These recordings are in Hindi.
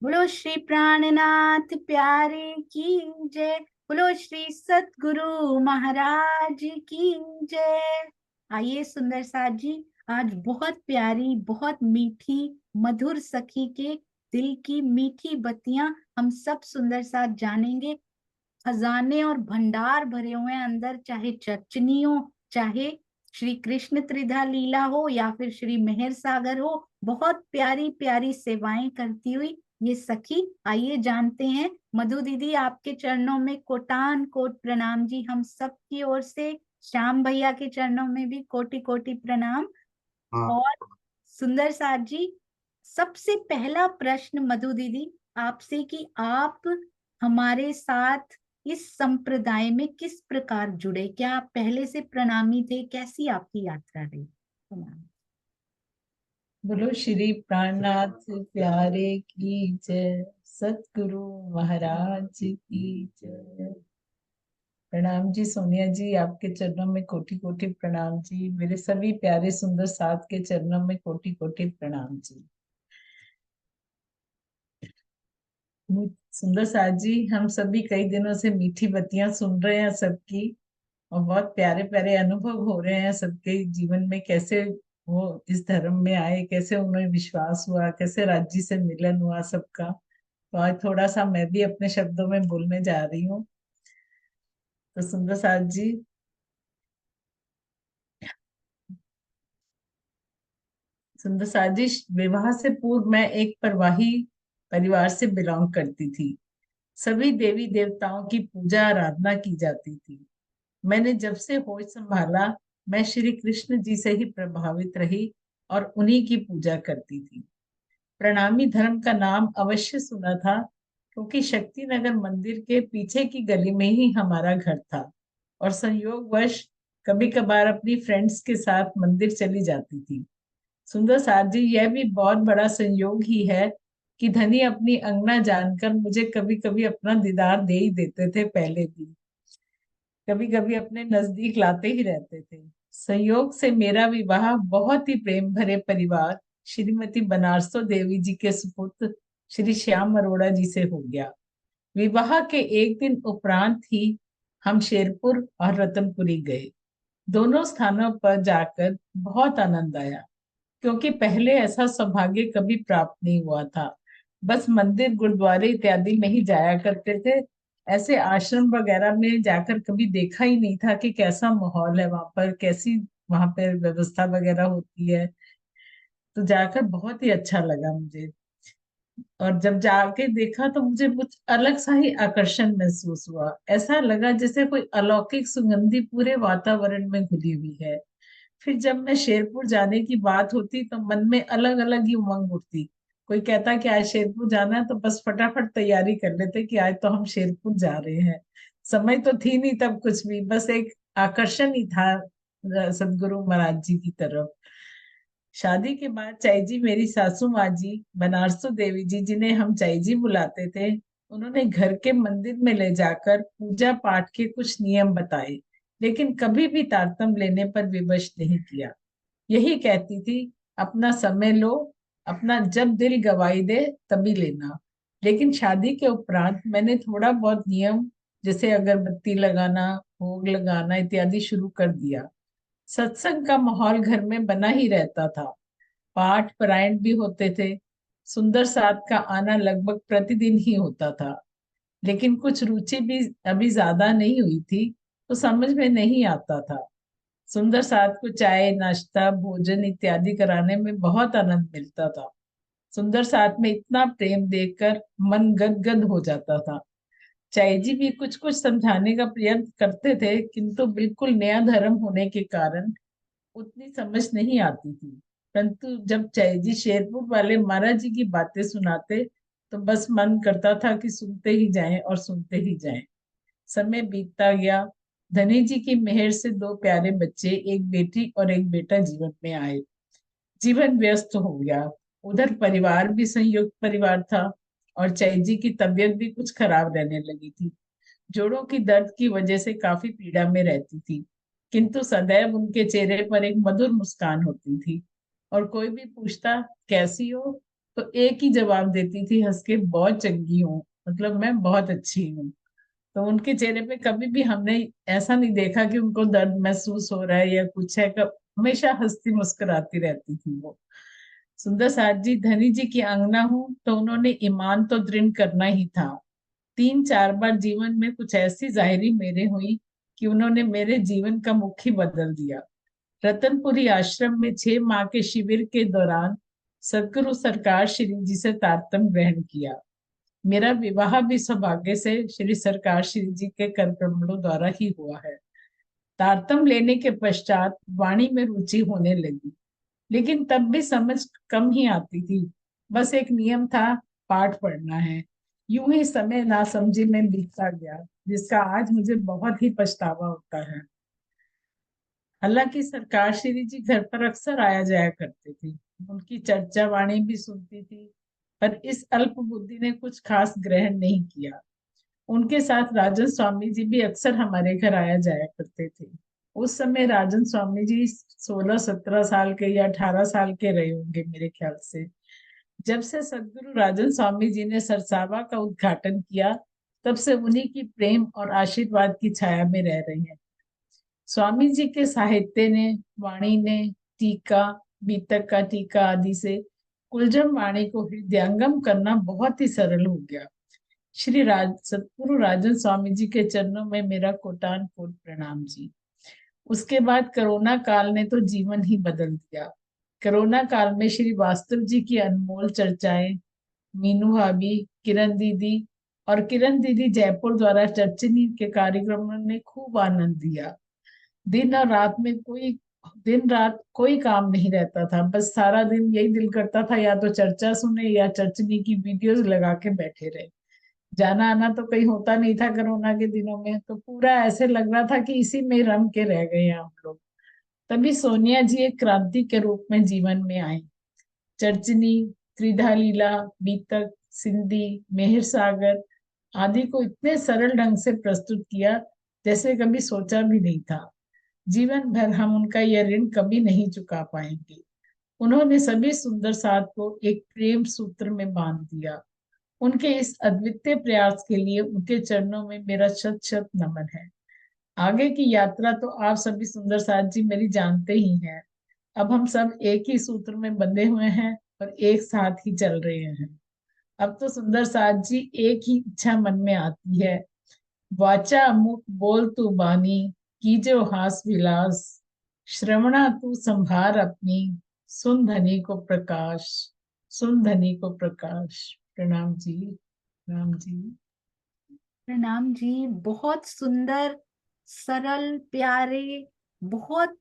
बोलो श्री प्राणनाथ प्यारे की जय। बोलो श्री सतगुरु महाराज की जय। आइए सुंदर साथ जी, आज बहुत प्यारी, बहुत मीठी, मधुर सखी के दिल की मीठी बत्तियां हम सब सुंदर साथ जानेंगे। खजाने और भंडार भरे हुए हैं अंदर, चाहे चचनी हो, चाहे श्री कृष्ण त्रिधा लीला हो, या फिर श्री मेहर सागर हो। बहुत प्यारी प्यारी सेवाएं करती हुई ये सखी। आइए जानते हैं। मधु दीदी, आपके चरणों में कोटान कोट प्रणाम जी, हम सब की ओर से। श्याम भैया के चरणों में भी कोटि कोटि प्रणाम। हाँ। और सुंदर साथ जी, सबसे पहला प्रश्न मधु दीदी आपसे कि आप हमारे साथ इस संप्रदाय में किस प्रकार जुड़े, क्या आप पहले से प्रणामी थे, कैसी आपकी यात्रा रही? प्रणाम। बोलो श्री प्राणनाथ प्यारे की जय। सतगुरु महाराज की जय। प्रणाम जी सोनिया जी, आपके चरणों में कोटि कोटि प्रणाम जी। मेरे सभी प्यारे सुंदर साथ के चरणों में कोटि कोटि प्रणाम जी। सुंदर साथ जी, हम सभी कई दिनों से मीठी बत्तियां सुन रहे हैं सबकी, और बहुत प्यारे प्यारे अनुभव हो रहे हैं सबके जीवन में। कैसे वो इस धर्म में आए, कैसे उन्हें विश्वास हुआ, कैसे राज्य जी से मिलन हुआ सबका। तो आज थोड़ा सा मैं भी अपने शब्दों में बोलने जा रही हूँ। तो सुंदर साथ जी, सुंदर साथ जी, विवाह से पूर्व मैं एक परवाही परिवार से बिलोंग करती थी। सभी देवी देवताओं की पूजा आराधना की जाती थी। मैंने जब से होश संभाला, मैं श्री कृष्ण जी से ही प्रभावित रही और उन्हीं की पूजा करती थी। प्रणामी धर्म का नाम अवश्य सुना था, क्योंकि शक्तिनगर मंदिर के पीछे की गली में ही हमारा घर था, और संयोगवश कभी कभार अपनी फ्रेंड्स के साथ मंदिर चली जाती थी। सुंदर साथ जी, यह भी बहुत बड़ा संयोग ही है कि धनी अपनी अंगना जानकर मुझे कभी कभी अपना दीदार दे ही देते थे। पहले भी कभी कभी अपने नजदीक लाते ही रहते थे। संयोग से मेरा विवाह बहुत ही प्रेम भरे परिवार श्रीमती बनारसो देवी जी के सुपुत्र श्री श्याम अरोड़ा जी से हो गया। विवाह के एक दिन उपरांत ही हम शेरपुर और रतनपुरी गए। दोनों स्थानों पर जाकर बहुत आनंद आया, क्योंकि पहले ऐसा सौभाग्य कभी प्राप्त नहीं हुआ था। बस मंदिर गुरुद्वारे इत्यादि में ही जाया करते थे। ऐसे आश्रम वगैरह में जाकर कभी देखा ही नहीं था कि कैसा माहौल है वहां पर, कैसी वहां पर व्यवस्था वगैरह होती है। तो जाकर बहुत ही अच्छा लगा मुझे। और जब जाके देखा तो मुझे कुछ अलग सा ही आकर्षण महसूस हुआ। ऐसा लगा जैसे कोई अलौकिक सुगंधी पूरे वातावरण में घुली हुई है। फिर जब मैं शेरपुर जाने की बात होती तो मन में अलग अलग ही उमंग उठती। कोई कहता कि आज शेरपुर जाना है, तो बस फटाफट तैयारी कर लेते कि आज तो हम शेरपुर जा रहे हैं। समय तो थी नहीं तब कुछ भी, बस एक आकर्षण ही था सदगुरु महाराज जी की तरफ। शादी के बाद चाई जी, मेरी सासू माँ जी बनारसो देवी जी, जिन्हें हम चाई जी बुलाते थे, उन्होंने घर के मंदिर में ले जाकर पूजा पाठ के कुछ नियम बताए, लेकिन कभी भी तारतम्य लेने पर विवश नहीं किया। यही कहती थी, अपना समय लो, अपना जब दिल गवाही दे तभी लेना। लेकिन शादी के उपरांत मैंने थोड़ा बहुत नियम, जैसे अगरबत्ती लगाना, भोग लगाना इत्यादि शुरू कर दिया। सत्संग का माहौल घर में बना ही रहता था, पाठ पारायण भी होते थे। सुंदर साथ का आना लगभग प्रतिदिन ही होता था। लेकिन कुछ रुचि भी अभी ज्यादा नहीं हुई थी, तो समझ में नहीं आता था। सुंदर साथ को चाय नाश्ता भोजन इत्यादि कराने में बहुत आनंद मिलता था। सुंदर साथ में इतना प्रेम देखकर मन गदगद हो जाता था। चाय जी भी कुछ कुछ समझाने का प्रयत्न करते थे, किंतु बिल्कुल नया धर्म होने के कारण उतनी समझ नहीं आती थी। परंतु जब चाय जी शेरपुर वाले महाराज जी की बातें सुनाते, तो बस मन करता था कि सुनते ही जाएं और सुनते ही जाएं। समय बीतता गया। धनी जी की मेहर से दो प्यारे बच्चे, एक बेटी और एक बेटा जीवन में आए। जीवन व्यस्त हो गया। उधर परिवार भी संयुक्त परिवार था, और चाय जी की तबीयत भी कुछ खराब रहने लगी थी। जोड़ों की दर्द की वजह से काफी पीड़ा में रहती थी, किंतु सदैव उनके चेहरे पर एक मधुर मुस्कान होती थी। और कोई भी पूछता कैसी हो, तो एक ही जवाब देती थी हंस के, बहुत चंगी हूँ, मतलब मैं बहुत अच्छी हूँ। तो उनके चेहरे पे कभी भी हमने ऐसा नहीं देखा कि उनको दर्द महसूस हो रहा है या कुछ है। हमेशा हंसती मुस्कुराती रहती थी वो। सुंदर साथ जी धनी जी की अंगना हूँ, तो उन्होंने ईमान तो दृढ़ करना ही था। 3-4 बार जीवन में कुछ ऐसी जाहिरी मेरे हुई कि उन्होंने मेरे जीवन का मुख ही बदल दिया। रतनपुरी आश्रम में 6 माह के शिविर के दौरान सदगुरु सरकार श्री जी से तारतम ग्रहण किया। मेरा विवाह भी सौभाग्य से श्री सरकार श्री जी के कर कमलों द्वारा ही हुआ है। तारतम लेने के पश्चात वाणी में रुचि होने लगी, लेकिन तब भी समझ कम ही आती थी। बस एक नियम था, पाठ पढ़ना है। यूं ही समय नासमझी में बीतता गया, जिसका आज मुझे बहुत ही पछतावा होता है। हालांकि सरकार श्री जी घर पर अक्सर आया जाया करते थे, उनकी चर्चा वाणी भी सुनती थी, पर इस अल्प बुद्धि ने कुछ खास ग्रहण नहीं किया। उनके साथ राजन स्वामी जी भी अक्सर हमारे घर आया जाया करते थे। उस समय राजन स्वामी जी 16-17 साल के या 18 साल के रहे होंगे मेरे ख्याल से। जब से सदगुरु राजन स्वामी जी ने सरसावा का उद्घाटन किया, तब से उन्हीं की प्रेम और आशीर्वाद की छाया में रह रहे हैं। स्वामी जी के साहित्य ने, वाणी ने, टीका, बीतक का टीका आदि से कुलजम वाणी को हृदयंगम करना बहुत ही सरल हो गया। सतगुरु राजन स्वामी जी के चरणों में मेरा कोटान कोट प्रणाम जी। उसके बाद कोरोना काल ने तो जीवन ही बदल दिया। कोरोना काल में श्री वास्तव जी की अनमोल चर्चाएं, मीनू भाभी, किरण दीदी और किरण दीदी जयपुर द्वारा चर्चनी के कार्यक्रमों ने खूब आनंद दिया। दिन रात कोई काम नहीं रहता था, बस सारा दिन यही दिल करता था या तो चर्चा सुने या चर्चनी की वीडियोस लगा के बैठे रहे। जाना आना तो कहीं होता नहीं था कोरोना के दिनों में, तो पूरा ऐसे लग रहा था कि इसी में रम के रह गए हैं हम लोग। तभी सोनिया जी एक क्रांति के रूप में जीवन में आई। चर्चनी, त्रिधा लीला, बीतक, सिंधी, मेहर सागर आदि को इतने सरल ढंग से प्रस्तुत किया जैसे कभी सोचा भी नहीं था। जीवन भर हम उनका यह ऋण कभी नहीं चुका पाएंगे। उन्होंने सभी सुंदर साथ को एक प्रेम सूत्र में बांध दिया। उनके इस अद्वितीय प्रयास के लिए उनके चरणों में मेरा शत शत नमन है। आगे की यात्रा तो आप सभी सुंदर साथ जी मेरी जानते ही हैं। अब हम सब एक ही सूत्र में बंधे हुए हैं और एक साथ ही चल रहे हैं। अब तो सुंदर साथ जी एक ही इच्छा मन में आती है, वाचा मुख बोल तू बानी, कीजो हास विलास, श्रवणा तू संभार अपनी, सुन धनी को प्रकाश, सुन धनी को प्रकाश। प्रणाम जी। प्रणाम जी। प्रणाम जी। बहुत सुंदर, सरल, प्यारे, बहुत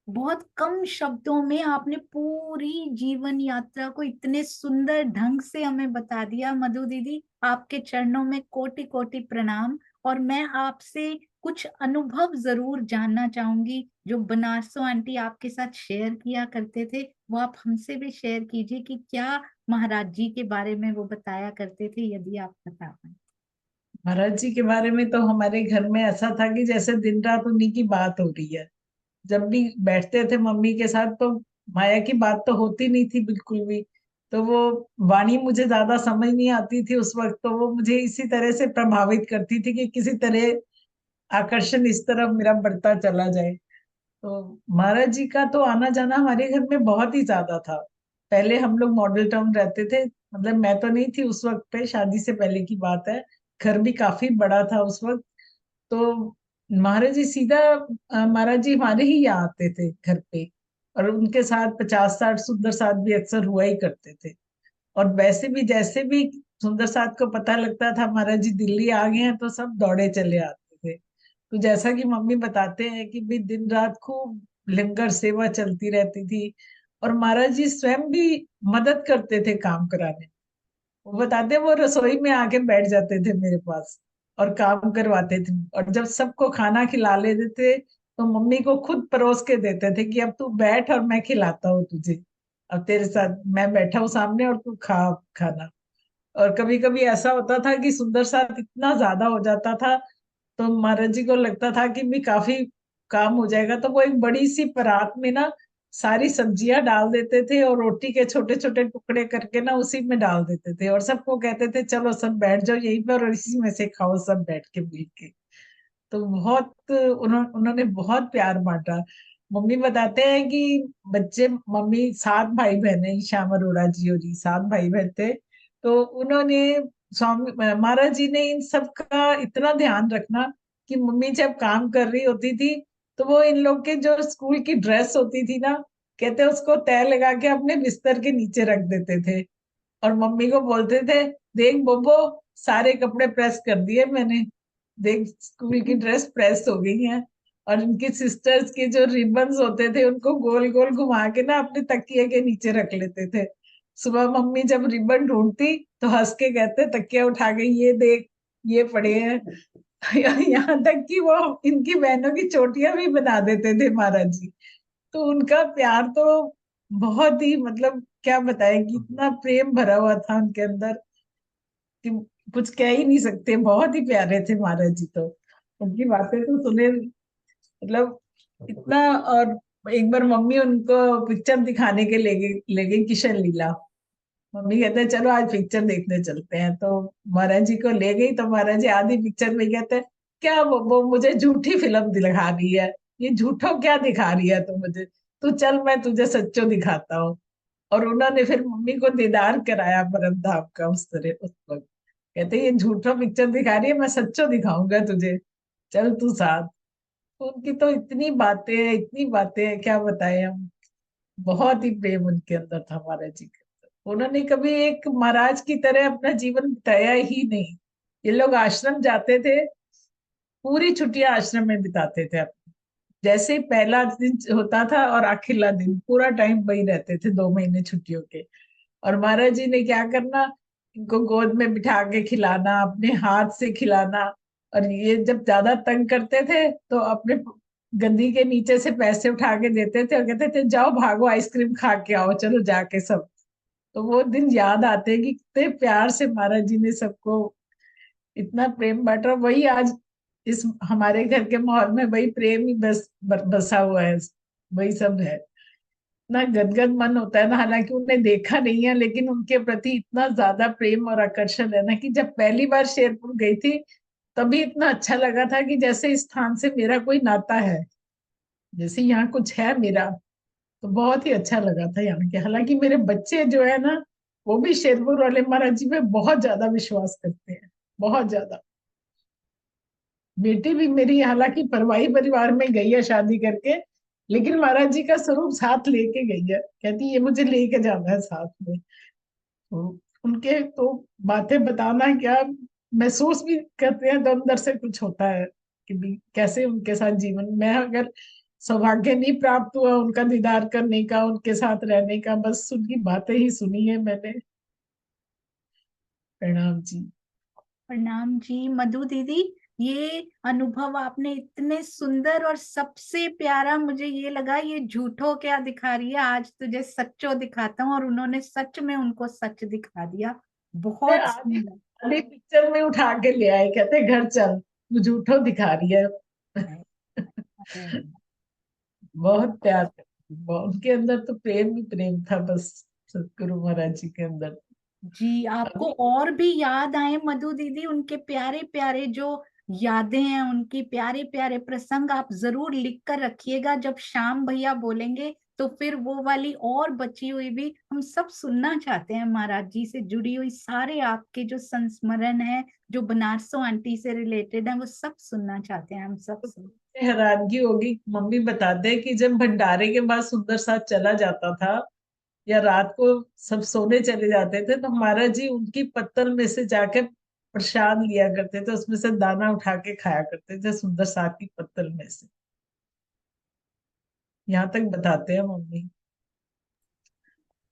बहुत कम शब्दों में आपने पूरी जीवन यात्रा को इतने सुंदर ढंग से हमें बता दिया। मधु दीदी, आपके चरणों में कोटि कोटि प्रणाम। और मैं आपसे कुछ अनुभव जरूर जानना चाहूंगी जो बनारसो आंटी आपके साथ शेयर किया करते थे, वो आप हमसे भी शेयर कीजिए कि क्या महाराज जी के बारे में वो बताया करते थे, यदि आप बता पाए। महाराज जी के बारे में तो हमारे घर में ऐसा था कि जैसे दिन रात उन्हीं की बात हो रही है। जब भी बैठते थे मम्मी के साथ तो माया की बात तो होती नहीं थी बिल्कुल भी। तो वो वाणी मुझे ज्यादा समझ नहीं आती थी उस वक्त, तो वो मुझे इसी तरह से प्रभावित करती थी कि किसी तरह आकर्षण इस तरफ मेरा बढ़ता चला जाए। तो महाराज जी का तो आना जाना हमारे घर में बहुत ही ज्यादा था। पहले हम लोग मॉडल टाउन रहते थे, मतलब मैं तो नहीं थी उस वक्त पे, शादी से पहले की बात है। घर भी काफी बड़ा था उस वक्त। तो महाराज जी सीधा महाराज जी हमारे ही यहाँ आते थे घर पे, और उनके साथ 50-60 सुंदर साथ भी अक्सर हुआ ही करते थे। और वैसे भी जैसे भी सुंदर साथ को पता लगता था महाराज जी दिल्ली आ गए हैं, तो सब दौड़े चले आते थे। तो जैसा कि मम्मी बताते हैं कि भी दिन रात खूब लंगर सेवा चलती रहती थी, और महाराज जी स्वयं भी मदद करते थे काम कराने। वो बताते वो रसोई में आके बैठ जाते थे मेरे पास और काम करवाते थे। और जब सबको खाना खिला लेते थे, तो मम्मी को खुद परोस के देते थे कि अब तू बैठ और मैं खिलाता हूँ तुझे। अब तेरे साथ मैं बैठा हूँ सामने और तू खा खाना। और कभी कभी ऐसा होता था कि सुंदर साथ इतना ज्यादा हो जाता था, तो महाराज जी को लगता था कि भी काफी काम हो जाएगा, तो वो एक बड़ी सी परात में ना सारी सब्जियां डाल देते थे और रोटी के छोटे छोटे टुकड़े करके ना उसी में डाल देते थे, और सबको कहते थे चलो सब बैठ जाओ यहीं पर और इसी में से खाओ सब बैठ के मिल के। तो बहुत उन्होंने बहुत प्यार बांटा। मम्मी बताते हैं कि बच्चे, मम्मी 7 भाई बहन है, श्याम अरोड़ा जी और जी 7 भाई बहन थे। तो उन्होंने, स्वामी महाराज जी ने इन सब का इतना ध्यान रखना कि मम्मी जब काम कर रही होती थी तो वो इन लोग के जो स्कूल की ड्रेस होती थी ना, कहते उसको तय लगा के अपने बिस्तर के नीचे रख देते थे, और मम्मी को बोलते थे देख बोबो, सारे कपड़े प्रेस कर दिए मैंने, देख स्कूल की ड्रेस प्रेस हो गई है। और उनकी सिस्टर्स के जो रिबन्स होते थे उनको गोल गोल घुमा के ना अपने तकिए के नीचे रख लेते थे। सुबह मम्मी जब रिबन ढूंढती तो हंस के कहते तकिया उठा के ये देख ये पड़े हैं। यहाँ तक कि वो इनकी बहनों की चोटियां भी बना देते थे महाराज जी। तो उनका प्यार तो बहुत ही, मतलब क्या बताएं कि इतना प्रेम भरा हुआ था उनके अंदर कि कुछ कह ही नहीं सकते। बहुत ही प्यारे थे महाराज जी तो, उनकी बातें तो सुने मतलब इतना। और एक बार मम्मी उनको पिक्चर दिखाने के ले गई किशन लीला। मम्मी कहते हैं चलो आज पिक्चर देखने चलते हैं, तो महाराज जी को ले गई तो महाराज जी आधी पिक्चर में कहते हैं क्या वो मुझे झूठी फिल्म दिखा रही है, ये झूठो क्या दिखा रही है तू मुझे, तू चल मैं तुझे सच्चो दिखाता हूँ। और उन्होंने फिर मम्मी को दीदार कराया परम धाम का उस तरह उस वक्त। कहते ये झूठो पिक्चर दिखा रही है, मैं सच्चो दिखाऊंगा तुझे, चल तू साथ। उनकी तो इतनी बातें हैं क्या बताएं हम। बहुत ही प्रेम उनके अंदर था महाराज जी के अंदर। उन्होंने कभी एक महाराज की तरह अपना जीवन बिताया ही नहीं। ये लोग आश्रम जाते थे, पूरी छुट्टियां आश्रम में बिताते थे अपनी। जैसे ही पहला दिन होता था और आखिरला दिन पूरा टाइम वही रहते थे 2 महीने छुट्टियों के। और महाराज जी ने क्या करना, इनको गोद में बिठा के खिलाना, अपने हाथ से खिलाना। और ये जब ज्यादा तंग करते थे तो अपने गद्दी के नीचे से पैसे उठा के देते थे और कहते थे जाओ भागो आइसक्रीम खा के आओ चलो जाके सब। तो वो दिन याद आते हैं कि कितने प्यार से महाराज जी ने सबको इतना प्रेम बांटा। वही आज इस हमारे घर के माहौल में वही प्रेम ही बसा हुआ है, वही सब है। ना गदगद मन होता है ना, हालांकि उन्हें देखा नहीं है लेकिन उनके प्रति इतना ज्यादा प्रेम और आकर्षण है ना कि जब पहली बार शेरपुर गई थी तभी इतना अच्छा लगा था कि जैसे इस स्थान से मेरा कोई नाता है, जैसे यहाँ कुछ है मेरा। तो बहुत ही अच्छा लगा था यहाँ के। हालांकि मेरे बच्चे जो है ना वो भी शेरपुर वाले महाराज जी पे बहुत ज्यादा विश्वास करते हैं, बहुत ज्यादा। बेटी भी मेरी हालांकि परवाही परिवार में गई है शादी करके, लेकिन महाराज जी का स्वरूप साथ लेके गई है, कहती ये मुझे लेके जाना है साथ में। तो उनके तो बातें बताना क्या, महसूस भी करते हैं तो अंदर से कुछ होता है कि भी कैसे उनके साथ जीवन में, अगर सौभाग्य नहीं प्राप्त हुआ उनका दीदार करने का, उनके साथ रहने का, बस उनकी बातें ही सुनी है मैंने। प्रणाम जी। प्रणाम जी मधु दीदी। ये अनुभव आपने इतने सुंदर और सबसे प्यारा मुझे ये लगा, ये झूठो क्या दिखा रही है आज तुझे सच्चो दिखाता हूँ, और उन्होंने सच में उनको सच दिखा दिया। बहुत आधी सुंदर। आधी पिक्चर में उठा के ले आए, कहते घर चल तू झूठो दिखा रही है। बहुत प्यार उनके अंदर तो प्रेम ही प्रेम था बस, सतगुरु महाराज जी के अंदर। जी, आपको अभी और भी याद आए मधु दीदी उनके प्यारे प्यारे जो यादें हैं, उनके प्यारे प्यारे प्रसंग, आप जरूर लिख कर रखिएगा। जब श्याम भैया बोलेंगे तो फिर वो वाली और बची हुई भी हम सब सुनना चाहते हैं। महाराज जी से जुड़ी हुई सारे आपके जो संस्मरण है, जो बनारसों आंटी से रिलेटेड है, वो सब सुनना चाहते हैं हम सब तो सुन। हैरानगी होगी, मम्मी बताते हैं कि जब भंडारे के बाद सुंदर साथ चला जाता था या रात को सब सोने चले जाते थे तो महाराज जी उनकी पत्तल में से जाके प्रसाद लिया करते थे, उसमें से दाना उठा के खाया करते थे सुंदर साथ की पत्तल में से। यहाँ तक बताते हैं मम्मी।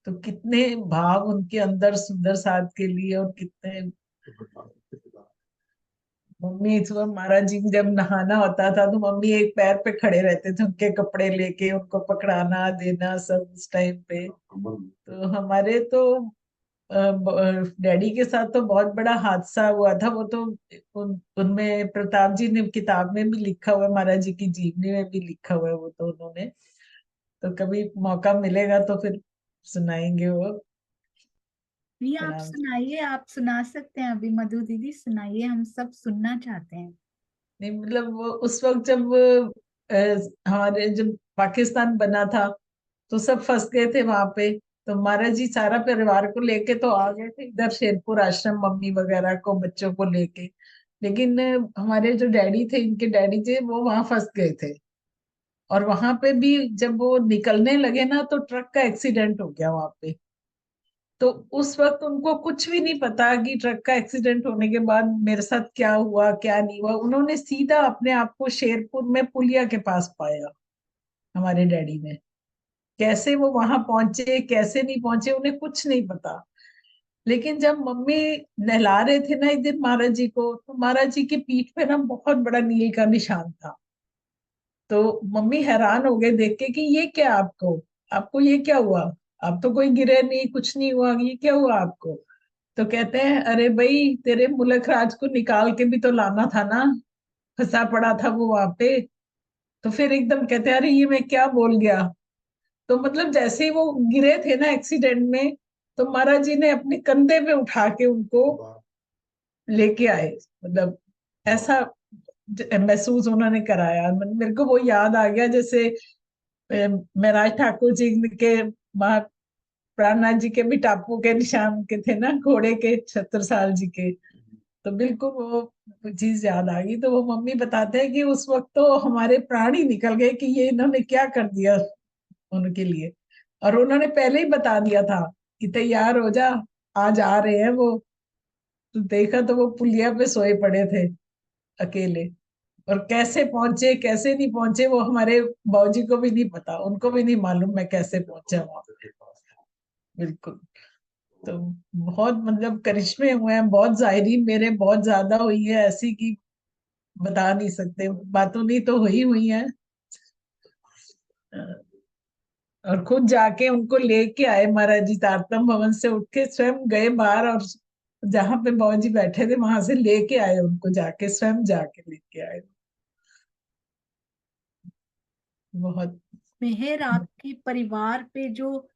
तो कितने भाव उनके अंदर सुंदर साथ के लिए, और कितने। मम्मी सुबह महाराज जी को जब नहाना होता था तो मम्मी एक पैर पे खड़े रहते थे, उनके कपड़े लेके उनको पकड़ाना देना सब उस टाइम पे। तो हमारे तो डैडी के साथ तो बहुत बड़ा हादसा हुआ था। वो तो उनमें प्रताप जी ने किताब में भी लिखा हुआ है, महाराज जी की जीवनी में भी लिखा हुआ है वो तो उन्होंने। तो कभी मौका मिलेगा तो फिर सुनाएंगे वो। नहीं, आप प्रणाम। सुनाइए, आप सुना सकते हैं अभी, मधु दीदी सुनाइए, हम सब सुनना चाहते हैं। नहीं मतलब वो उस वक्त जब हमारे जब पाकिस्तान बना था तो सब फंस गए थे वहां पे। तो महाराज जी सारा परिवार को लेके तो आ गए थे इधर शेरपुर आश्रम, मम्मी वगैरह को, बच्चों को लेके। लेकिन हमारे जो डैडी थे, इनके डैडी थे, वो वहां फंस गए थे। और वहां पे भी जब वो निकलने लगे ना तो ट्रक का एक्सीडेंट हो गया वहां पे। तो उस वक्त उनको कुछ भी नहीं पता कि ट्रक का एक्सीडेंट होने के बाद मेरे साथ क्या हुआ क्या नहीं हुआ। उन्होंने सीधा अपने आप को शेरपुर में पुलिया के पास पाया, हमारे डैडी ने। कैसे वो वहां पहुंचे कैसे नहीं पहुंचे उन्हें कुछ नहीं पता। लेकिन जब मम्मी नहला रहे थे ना एक दिन महाराज जी को, तो महाराज जी की पीठ पे ना बहुत बड़ा नील का निशान था। तो मम्मी हैरान हो गए देख के कि ये क्या आपको, आपको ये क्या हुआ? आप तो कोई गिरे नहीं, कुछ नहीं हुआ, ये क्या हुआ आपको? तो कहते हैं अरे भाई तेरे मुलक राज को निकाल के भी तो लाना था ना, फंसा पड़ा था वो वहां पे। तो फिर एकदम कहते हैं अरे ये मैं क्या बोल गया। तो मतलब जैसे ही वो गिरे थे ना एक्सीडेंट में, तो महाराज जी ने अपने कंधे पे उठा के उनको लेके आए। मतलब ऐसा महसूस उन्होंने कराया। मेरे को वो याद आ गया जैसे महराज ठाकुर जी के, महा प्राणनाथ जी के भी टापू के निशान के थे ना, घोड़े के, छत्रसाल जी के। तो बिल्कुल वो चीज याद आ गई। तो वो मम्मी बताते हैं कि उस वक्त तो हमारे प्राण ही निकल गए कि ये इन्होंने क्या कर दिया उनके लिए। और उन्होंने पहले ही बता दिया था कि तैयार हो जा, आज आ रहे हैं वो। तो देखा तो वो पुलिया पे सोए पड़े थे अकेले। और कैसे पहुंचे कैसे नहीं पहुंचे वो हमारे बाबूजी को भी नहीं पता, उनको भी नहीं मालूम मैं कैसे पहुंचा वहां। बिल्कुल। तो बहुत मतलब करिश्मे हुए हैं, बहुत जायरी मेरे बहुत ज्यादा हुई है ऐसी कि बता नहीं सकते। बातों नहीं तो हुई हुई है। और खुद जाके उनको लेके आए महाराज जी, तारतम भवन से उठ के स्वयं गए बाहर, और जहां पे बाबा जी बैठे थे वहां से लेके आए उनको, जाके स्वयं जाके लेके आए। बहुत। मेहर आपके परिवार पे जो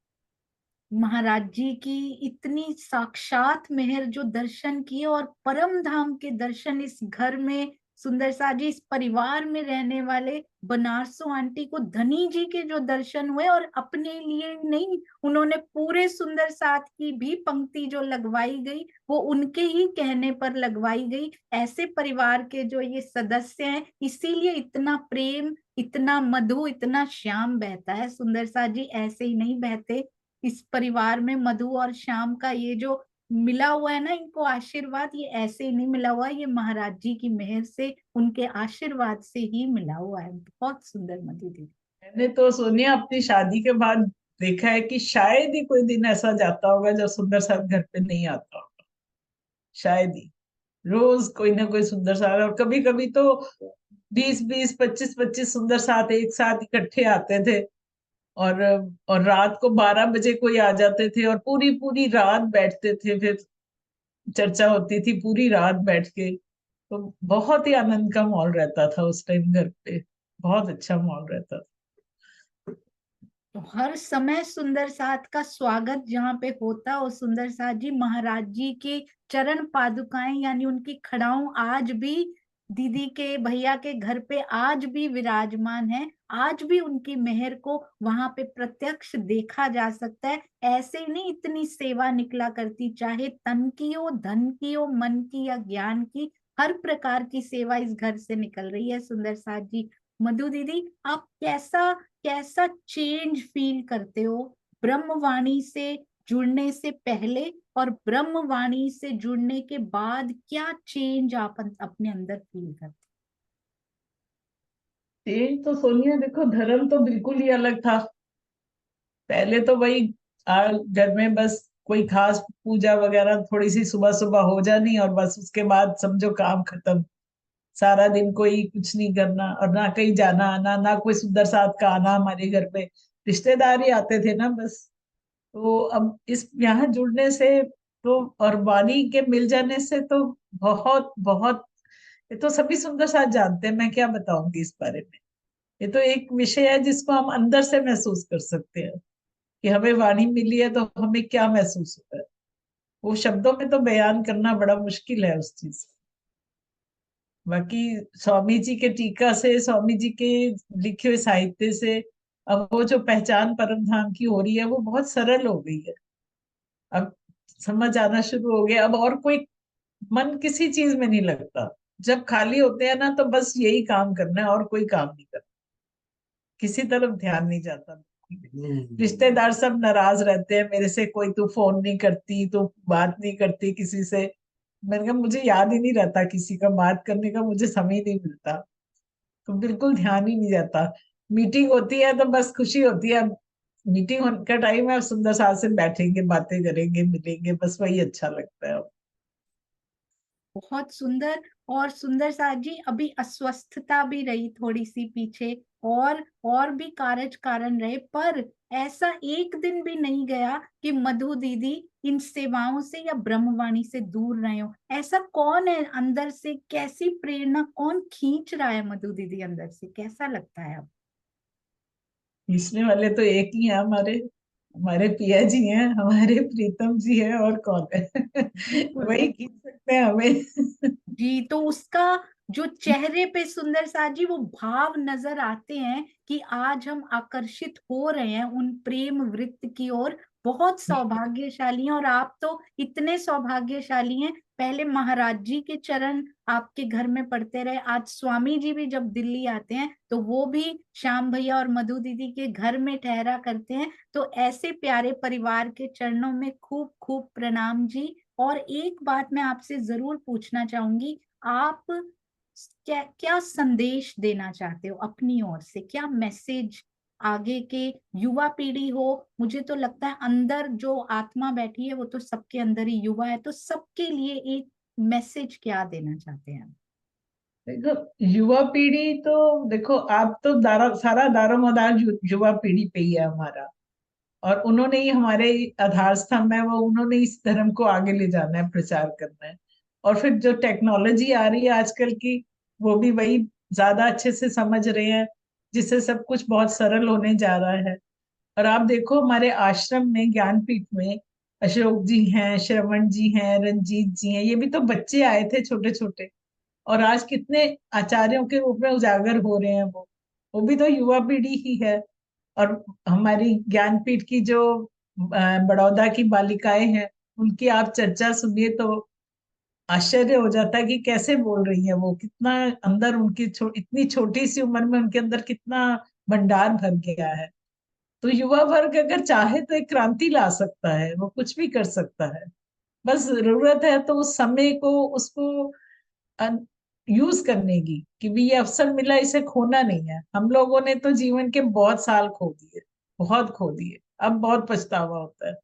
महाराज जी की इतनी साक्षात मेहर जो दर्शन किए, और परम धाम के दर्शन इस घर में, सुंदर सा जी इस परिवार में रहने वाले बनारसों आंटी को धनी जी के जो दर्शन हुए, और अपने लिए नहीं, उन्होंने पूरे सुंदर साथ की भी पंक्ति जो लगवाई गई वो उनके ही कहने पर लगवाई गई। ऐसे परिवार के जो ये सदस्य हैं, इसीलिए इतना प्रेम, इतना मधु, इतना श्याम बहता है। सुंदर सा जी ऐसे ही नहीं बहते। इस परिवार में मधु और श्याम का ये जो मिला हुआ है ना, इनको आशीर्वाद, ये ऐसे ही नहीं मिला हुआ है, ये महाराज जी की मेहर से, उनके आशीर्वाद से ही मिला हुआ है। बहुत सुंदर मधु दीदी। मैंने तो सोनिया अपनी शादी के बाद देखा है कि शायद ही कोई दिन ऐसा जाता होगा जब सुंदर साथ घर पे नहीं आता होगा। शायद ही। रोज कोई ना कोई सुंदर साथ, और कभी कभी तो 20-20, 25-25 सुंदर साथ एक साथ इकट्ठे आते थे। और और रात को 12 बजे कोई आ जाते थे और पूरी पूरी रात बैठते थे। फिर चर्चा होती थी पूरी रात बैठ के। तो बहुत ही आनंद का माहौल रहता था उस टाइम घर पे। बहुत अच्छा माहौल रहता था। तो हर समय सुंदर साथ का स्वागत जहाँ पे होता, और सुंदर साथ जी महाराज जी के चरण पादुकाएं यानी उनकी खड़ाऊं आज भी दीदी के भैया के घर पे आज भी विराजमान है। आज भी उनकी मेहर को वहां पे प्रत्यक्ष देखा जा सकता है। ऐसे ही नहीं, इतनी सेवा निकला करती, चाहे तन की हो, धन की हो, मन की या ज्ञान की, हर प्रकार की सेवा इस घर से निकल रही है। सुंदर साथ जी, मधु दीदी, आप कैसा कैसा चेंज फील करते हो ब्रह्मवाणी से जुड़ने से पहले, और ब्रह्मवाणी से जुड़ने के बाद क्या चेंज आप अपने अंदर फील करते तेज तो सोनिया देखो, धर्म तो बिल्कुल ही अलग था। पहले तो वही घर में बस कोई खास पूजा वगैरह थोड़ी सी सुबह सुबह हो जानी, और बस उसके बाद समझो काम खत्म। सारा दिन कोई कुछ नहीं करना, और ना कहीं जाना आना, ना कोई सुंदर साथ का आना हमारे घर पे। रिश्तेदार ही आते थे ना बस। तो अब इस यहाँ जुड़ने से तो, और वाणी के मिल जाने से तो बहुत बहुत, ये तो सभी सुंदर साथ जानते हैं, मैं क्या बताऊंगी इस बारे में। ये तो एक विषय है जिसको हम अंदर से महसूस कर सकते हैं कि हमें वाणी मिली है तो हमें क्या महसूस होता है। वो शब्दों में तो बयान करना बड़ा मुश्किल है उस चीज को। बाकी स्वामी जी के टीका से, स्वामी जी के लिखे हुए साहित्य से अब वो जो पहचान परम धाम की हो रही है वो बहुत सरल हो गई है। अब समझ आना शुरू हो गया। अब और कोई मन किसी चीज में नहीं लगता। जब खाली होते हैं ना तो बस यही काम करना है और कोई काम नहीं करना, किसी तरफ ध्यान नहीं जाता। रिश्तेदार सब नाराज रहते हैं मेरे से, कोई तू फोन नहीं करती, तू बात नहीं करती किसी से। मैंने कहा मुझे याद ही नहीं रहता किसी का बात करने का, मुझे समय ही नहीं मिलता, तो बिल्कुल ध्यान ही नहीं जाता। मीटिंग होती है तो बस खुशी होती है, मीटिंग का टाइम है, सुंदर साथ से बैठेंगे, बातें करेंगे, मिलेंगे, बस वही अच्छा लगता है। बहुत सुंदर। और सुंदर साथ जी, अभी अस्वस्थता भी रही थोड़ी सी पीछे, और भी कारज कारण रहे, पर ऐसा एक दिन भी नहीं गया कि मधु दीदी इन सेवाओं से या ब्रह्मवाणी से दूर रहे हो। ऐसा कौन है अंदर से, कैसी प्रेरणा, कौन खींच रहा है मधु दीदी अंदर से, कैसा लगता है अब? खींचने वाले तो एक ही है, हमारे हमारे पिया जी हैं, हमारे प्रीतम जी हैं, और कौन है। बिल्कुल। वही खींच सकते हैं हमें। जी, तो उसका जो चेहरे पे सुंदर सा जी वो भाव नजर आते हैं कि आज हम आकर्षित हो रहे हैं उन प्रेम वृत्त की ओर। बहुत सौभाग्यशाली हैं, और आप तो इतने सौभाग्यशाली हैं। पहले महाराज जी के चरण आपके घर में पड़ते रहे, आज स्वामी जी भी जब दिल्ली आते हैं तो वो भी श्याम भैया और मधु दीदी के घर में ठहरा करते हैं। तो ऐसे प्यारे परिवार के चरणों में खूब खूब प्रणाम जी। और एक बात मैं आपसे जरूर पूछना चाहूंगी, आप क्या क्या संदेश देना चाहते हो अपनी ओर से, क्या मैसेज आगे के युवा पीढ़ी हो? मुझे तो लगता है अंदर जो आत्मा बैठी है वो तो सबके अंदर ही युवा है, तो सबके लिए एक मैसेज क्या देना चाहते हैं? देखो, युवा पीढ़ी तो देखो, आप तो सारा दारोमदार युवा पीढ़ी पे ही है हमारा। और उन्होंने ही हमारे आधार स्तंभ है, वो उन्होंने इस धर्म को आगे ले जाना है, प्रचार करना है। और फिर जो टेक्नोलॉजी आ रही है आजकल की, वो भी वही ज्यादा अच्छे से समझ रहे हैं, जिससे सब कुछ बहुत सरल होने जा रहा है। और आप देखो हमारे आश्रम में, ज्ञानपीठ में, अशोक जी हैं, श्रवण जी हैं, रंजीत जी हैं, ये भी तो बच्चे आए थे छोटे छोटे, और आज कितने आचार्यों के रूप में उजागर हो रहे हैं। वो भी तो युवा पीढ़ी ही है। और हमारी ज्ञानपीठ की जो बड़ौदा की बालिकाएं हैं, उनकी आप चर्चा सुनिए तो आश्चर्य हो जाता है कि कैसे बोल रही है वो, कितना अंदर उनकी इतनी छोटी सी उम्र में उनके अंदर कितना भंडार भर गया है। तो युवा वर्ग अगर चाहे तो एक क्रांति ला सकता है, वो कुछ भी कर सकता है। बस जरूरत है तो उस समय को, उसको यूज करने की, कि भी ये अवसर मिला, इसे खोना नहीं है। हम लोगों ने तो जीवन के बहुत साल खो दिए, बहुत खो दिए, अब बहुत पछतावा होता है।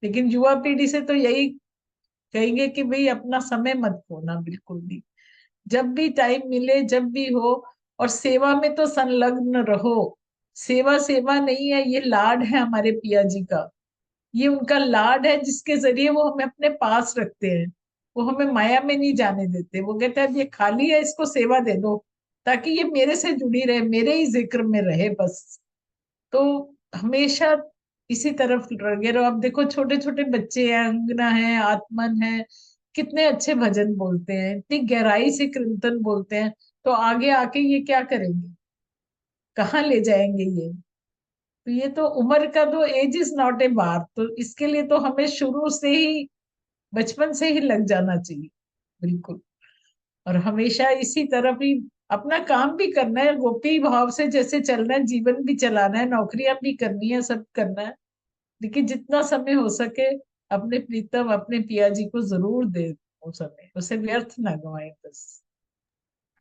लेकिन युवा पीढ़ी से तो यही कहेंगे कि भाई अपना समय मत खोना बिल्कुल भी। जब भी टाइम मिले, जब भी हो, और सेवा में तो संलग्न रहो। सेवा सेवा नहीं है, ये लाड है हमारे पिया जी का। ये उनका लाड है जिसके जरिए वो हमें अपने पास रखते हैं। वो हमें माया में नहीं जाने देते। वो कहते हैं अब ये खाली है, इसको सेवा दे दो, ताकि ये मेरे से जुड़ी रहे, मेरे ही जिक्र में रहे बस। तो हमेशा इसी तरफ लगे रहो। अब देखो छोटे छोटे बच्चे हैं, अंगना है, आत्मन है, कितने अच्छे भजन बोलते हैं, इतनी गहराई से कीर्तन बोलते हैं। तो आगे आके ये क्या करेंगे, कहाँ ले जाएंगे ये? तो ये तो उम्र का, तो एज इज नॉट ए बार, तो इसके लिए तो हमें शुरू से ही, बचपन से ही लग जाना चाहिए, बिल्कुल। और हमेशा इसी तरफ ही अपना काम भी करना है, गोपी भाव से जैसे चलना है, जीवन भी चलाना है, नौकरियां भी करनी है, सब करना है। लेकिन जितना समय हो सके अपने प्रीतम, अपने पिया जी को जरूर दे, वो समय उसे व्यर्थ ना गवाए, बस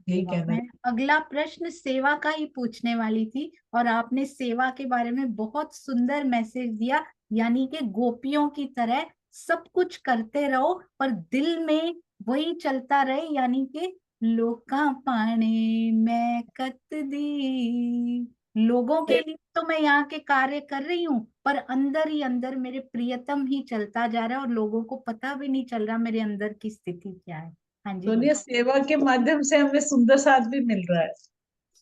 यही वाह, कहना मैं अगला प्रश्न सेवा का ही पूछने वाली थी, और आपने सेवा के बारे में बहुत सुंदर मैसेज दिया। यानी कि गोपियों की तरह सब कुछ करते रहो पर दिल में वही चलता रहे, यानी कि लोका पाने मैं कत दी। लोगों के है। लिए तो मैं यहाँ के कार्य कर रही हूँ, पर अंदर ही अंदर मेरे प्रियतम ही चलता जा रहा है, और लोगों को पता भी नहीं चल रहा मेरे अंदर की स्थिति क्या है। हाँ जी, सोनिया, बोलिए। सेवा के माध्यम से हमें सुंदर साथ भी मिल रहा है।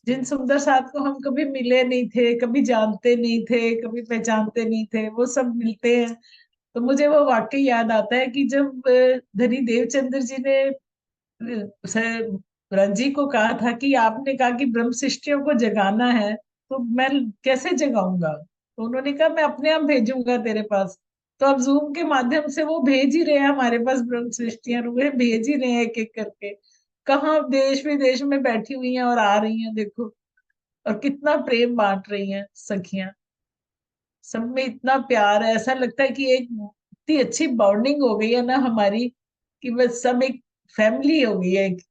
जिन सुंदर साथ को हम कभी मिले नहीं थे, कभी जानते नहीं थे, कभी पहचानते नहीं थे, वो सब मिलते हैं। तो मुझे वो वाकई याद आता है कि जब धनी देवचंद्र जी ने रंजी को कहा था कि आपने कहा कि ब्रह्म शिष्टियों को जगाना है, तो मैं कैसे जगाऊंगा? तो उन्होंने कहा मैं अपने आप भेजूंगा तेरे पास। तो अब जूम के माध्यम से वो भेज ही रहे हैं हमारे पास, ब्रह्म सृष्टियां रूहे भेज ही रहे हैं एक एक करके। कहाँ देश विदेश में बैठी हुई हैं और आ रही हैं, देखो। और कितना प्रेम बांट रही हैं सखियां। सब में इतना प्यार है, ऐसा लगता है कि एक इतनी अच्छी बॉन्डिंग हो गई है ना हमारी, कि बस सब एक फैमिली हो गई है एक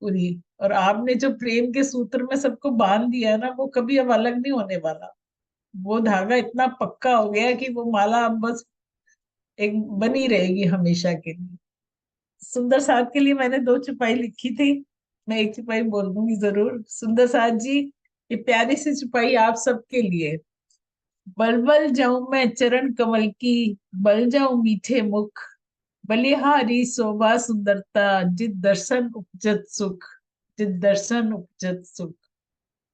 पूरी। और आपने जो प्रेम के सूत्र में सबको बांध दिया है ना, वो कभी अब अलग नहीं होने वाला। वो धागा इतना पक्का हो गया है कि वो माला अब बस एक बनी रहेगी हमेशा के लिए। सुंदर साथ के लिए मैंने दो चुपाई लिखी थी, मैं एक चुपाई बोल दूंगी जरूर। सुंदर साथ जी, ये प्यारी सी चुपाई आप सबके लिए। बल बल जाऊं मैं चरण कमल की, बल जाऊं मीठे मुख, बलिहारी शोभा सुंदरता, जित दर्शन उपजत सुख, जित दर्शन उपजत सुख।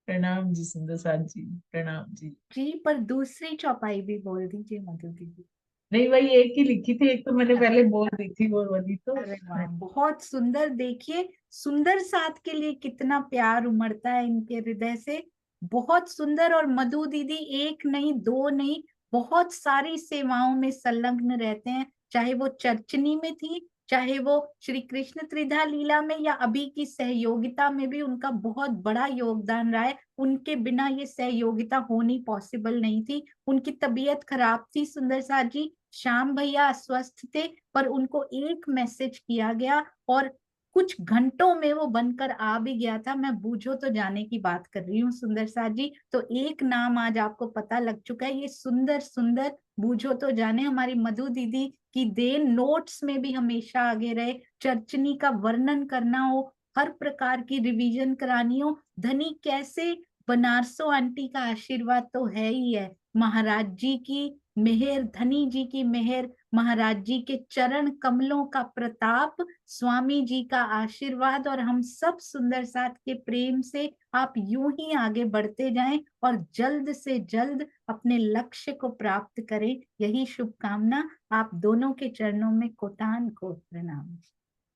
प्रणाम जी सुंदर साथ जी, प्रणाम जी। जी, पर दूसरी चौपाई भी बोल दीजिए मधु दीदी। नहीं, वही एक ही लिखी थी, एक तो मैंने पहले बोल दी थी वो वाली तो। अरे वाह, बहुत सुंदर। देखिए, सुंदर साथ के लिए कितना प्यार उमड़ता है इनके हृदय से। बहुत सुंदर। और मधु दीदी एक नहीं, दो नहीं, बहुत सारी सेवाओं में संलग्न रहते हैं। चाहे वो चर्चनी में थी, चाहे वो श्री कृष्ण त्रिधा लीला में, या अभी की सहयोगिता में भी उनका बहुत बड़ा योगदान रहा है। उनके बिना ये सहयोगिता होनी पॉसिबल नहीं थी। उनकी तबीयत खराब थी सुंदर साथ जी, श्याम भैया अस्वस्थ थे, पर उनको एक मैसेज किया गया और कुछ घंटों में वो बनकर आ भी गया था। मैं बूझो तो जाने की बात कर रही हूँ सुंदर साथ जी। तो एक नाम आज आपको पता लग चुका है, ये सुंदर सुंदर बूझो तो जाने हमारी मधु दीदी की देन नोट्स में भी हमेशा आगे रहे। चर्चनी का वर्णन करना हो, हर प्रकार की रिवीजन करानी हो, धनी कैसे, बनारसो आंटी का आशीर्वाद तो है ही है, महाराज जी की मेहर, धनी जी की मेहर, महाराज जी के चरण कमलों का प्रताप, स्वामी जी का आशीर्वाद, और हम सब सुंदर साथ के प्रेम से आप यूं ही आगे बढ़ते जाएं और जल्द से जल्द अपने लक्ष्य को प्राप्त करें। यही शुभकामना। आप दोनों के चरणों में कोटान को प्रणाम।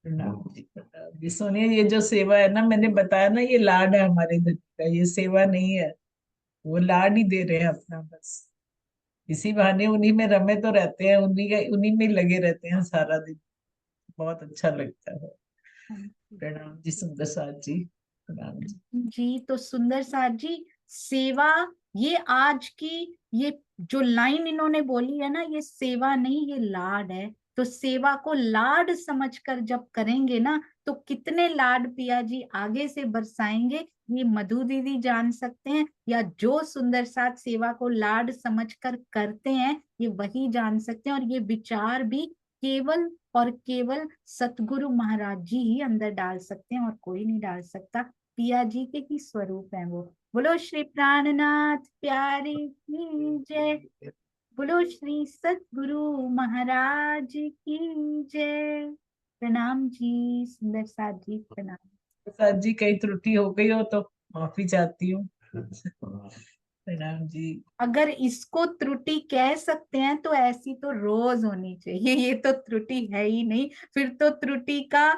प्रणाम जी, प्रणाम जी। सोनिया, ये जो सेवा है ना, मैंने बताया ना, ये लाड है हमारे धन का, ये सेवा नहीं है। वो लाड ही दे रहे हैं अपना बस। इसी बहाने उन्हीं में रमे तो रहते हैं, उन्हीं में लगे रहते हैं सारा दिन। बहुत अच्छा लगता है। प्रणाम जी सुंदर साथ जी, प्रणाम जी। जी, तो सुंदर साथ जी, सेवा, ये आज की ये जो लाइन इन्होंने बोली है ना, ये सेवा नहीं, ये लाड है। तो सेवा को लाड समझकर जब करेंगे ना, तो कितने लाड पिया जी आगे से बरसाएंगे, ये मधु दीदी जान सकते हैं, या जो सुंदर साथ सेवा को लाड समझकर करते हैं, ये वही जान सकते हैं। और ये विचार भी केवल और केवल सतगुरु महाराज जी ही अंदर डाल सकते हैं, और कोई नहीं डाल सकता। पिया जी के ही स्वरूप हैं वो। बोलो श्री प्राणनाथ प्यारे की जय। बोलो श्री सतगुरु महाराज की जय। प्रणाम जी सुंदर साथ जी, प्रणाम। प्रसाद जी, कहीं त्रुटि हो गई हो तो माफी चाहती हूँ। प्रणाम जी। अगर इसको त्रुटि कह सकते हैं तो ऐसी तो रोज होनी चाहिए, ये तो त्रुटि है ही नहीं। फिर तो त्रुटि का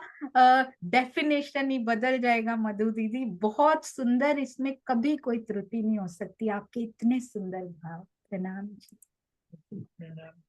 डेफिनेशन ही बदल जाएगा मधु दीदी। बहुत सुंदर, इसमें कभी कोई त्रुटि नहीं हो सकती, आपके इतने सुंदर भाव। प्रणाम जी। प्रणाम।